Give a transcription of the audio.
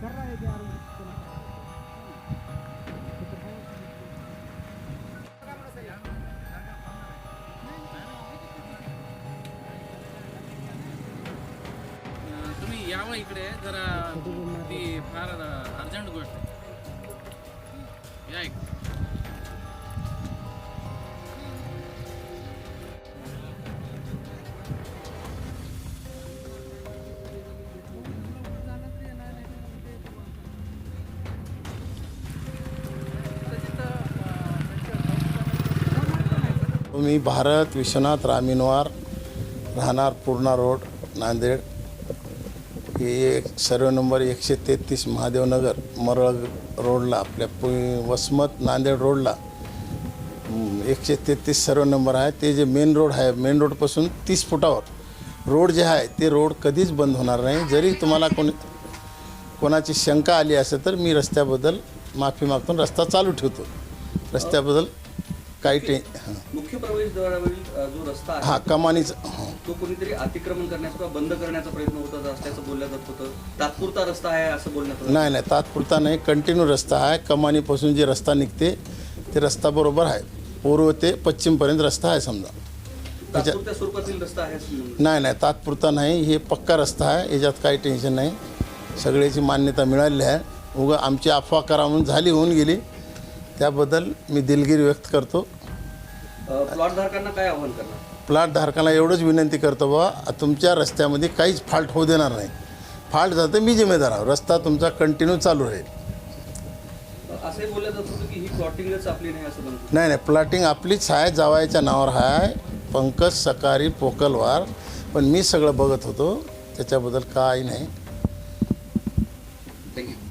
तुम्ही यावं इकडे जरा, ती फार अर्जंट गोष्ट आहे. या इकडे. मी भारत विश्वनाथ रामिनवार, राहणार पूर्णा रोड, नांदेड. हे सर्व नंबर 133 महादेवनगर मरळ रोडला, आपल्या वसमत नांदेड रोडला 133 सर्व नंबर आहे. ते जे मेन रोड आहे, मेन रोडपासून 30 फुटावर रोड जे आहे ते रोड कधीच बंद होणार नाही. जरी तुम्हाला कोणाची शंका आली असेल तर मी रस्त्याबद्दल माफी मागतो, रस्ता चालू ठेवतो. रस्त्याबद्दल काही मुख्य प्रवेशद्वारावरील जो रस्ता आहे, हां, कमानीचं तो कोणीतरी अतिक्रमण करण्याचा किंवा बंद करण्याचा प्रयत्न होत असल्याचं बोललं जात होतं. तात्पुरता रस्ता आहे असं बोलण्यात होतं. नाही, तात्पुरता नाही, कंटिन्यू रस्ता आहे. कमानीपासून जे रस्ता निघते ते रस्ता बरोबर आहे. पूर्व ते पश्चिमपर्यंत रस्ता आहे. समजा तात्पुरत्या स्वरूपातील रस्ता आहे असं म्हणून. नाही, तात्पुरता नाही, हे पक्का रस्ता आहे. याच्यात काही टेन्शन नाही. सगळ्याची मान्यता मिळालेली आहे. उगा आमची अफवा करा म्हणून झाली, होऊन गेली, त्याबद्दल मी दिलगिरी व्यक्त करतो. प्लॉट धारकांना काय आव्हान करणार? प्लॉट धारकाला एवढंच विनंती करतो, बाबा तुमच्या रस्त्यामध्ये काहीच फॉल्ट होऊ देणार नाही. फॉल्ट झालं तर मी जिम्मेदार आहोत. रस्ता तुमचा कंटिन्यू चालू राहील. असंही बोललं जात होतं की ही प्लॉटिंगच आपली नाही असं म्हणतो. नाही, प्लॉटिंग आपलीच आहे, जावायच्या नावावर आहे, पंकज सकारी पोकलवार. पण मी सगळं बघत होतो, त्याच्याबद्दल काही नाही.